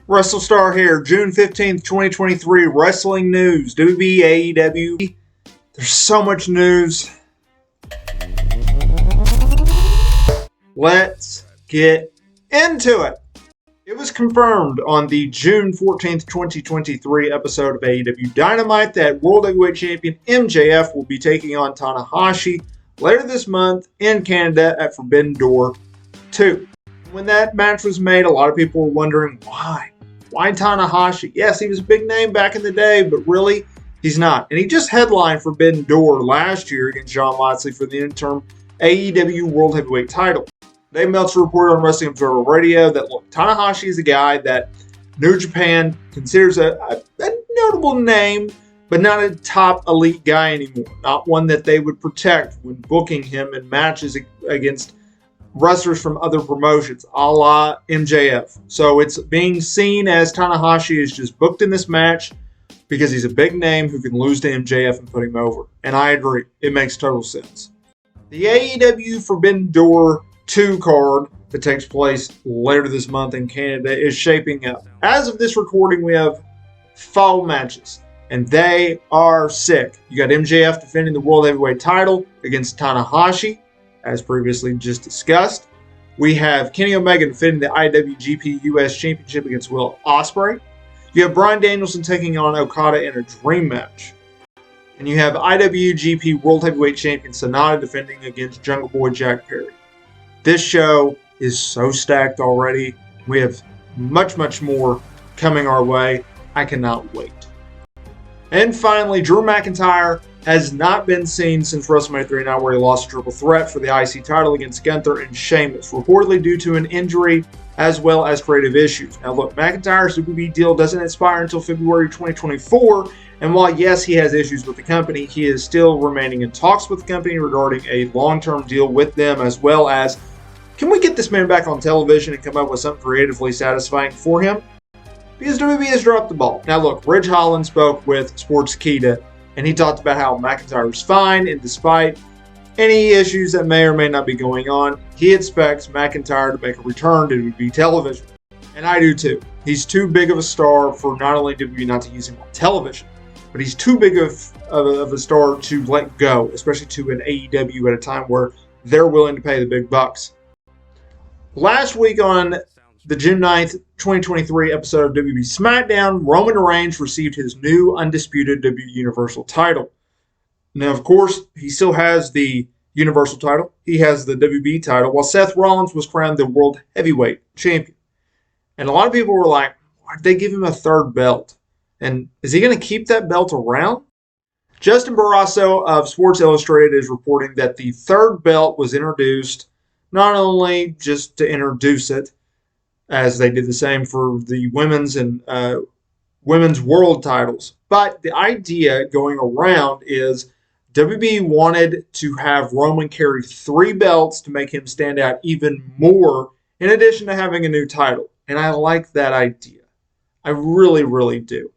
WrestleSTAR here, June 15th, 2023, wrestling news, WWE, AEW. There's so much news. Let's get into it. It was confirmed on the June 14th, 2023 episode of AEW Dynamite that World Heavyweight Champion MJF will be taking on Tanahashi later this month in Canada at Forbidden Door 2. When that match was made, a lot of people were wondering why. Why Tanahashi? Yes, he was a big name back in the day, but really, he's not. And he just headlined Forbidden Door last year against John Moxley for the interim AEW World Heavyweight title. Dave Meltzer reported on Wrestling Observer Radio that, look, Tanahashi is a guy that New Japan considers a notable name, but not a top elite guy anymore. Not one that they would protect when booking him in matches against wrestlers from other promotions, a la MJF. So it's being seen as Tanahashi is just booked in this match because he's a big name who can lose to MJF and put him over. And I agree. It makes total sense. The AEW Forbidden Door 2 card that takes place later this month in Canada is shaping up. As of this recording, we have 4 matches, and they are sick. You got MJF defending the World Heavyweight title against Tanahashi, as previously just discussed. We have Kenny Omega defending the IWGP US Championship against Will Ospreay. You have Bryan Danielson taking on Okada in a dream match. And you have IWGP World Heavyweight Champion Sonata defending against Jungle Boy Jack Perry. This show is so stacked already. We have much more coming our way. I cannot wait. And finally, Drew McIntyre has not been seen since WrestleMania 39, where he lost a triple threat for the IC title against Gunther and Sheamus, reportedly due to an injury as well as creative issues. Now look, McIntyre's WWE deal doesn't expire until February 2024, and while yes, he has issues with the company, he is still remaining in talks with the company regarding a long-term deal with them, as well as, can we get this man back on television and come up with something creatively satisfying for him? Because WWE has dropped the ball. Now look, Ridge Holland spoke with Sportskeeda, and he talked about how McIntyre was fine, and despite any issues that may or may not be going on, he expects McIntyre to make a return to WWE television. And I do too. He's too big of a star for not only WWE not to use him on television, but he's too big of a star to let go, especially to an AEW at a time where they're willing to pay the big bucks. Last week on the June 9th, 2023 episode of WWE SmackDown, Roman Reigns received his new undisputed WWE Universal title. Now, of course, he still has the Universal title. He has the WB title, while Seth Rollins was crowned the World Heavyweight Champion. And a lot of people were like, why'd they give him a third belt? And is he going to keep that belt around? Justin Barrasso of Sports Illustrated is reporting that the third belt was introduced not only just to introduce it, as they did the same for the women's and women's world titles, but the idea going around is WB wanted to have Roman carry 3 belts to make him stand out even more, in addition to having a new title. And I like that idea. I really do.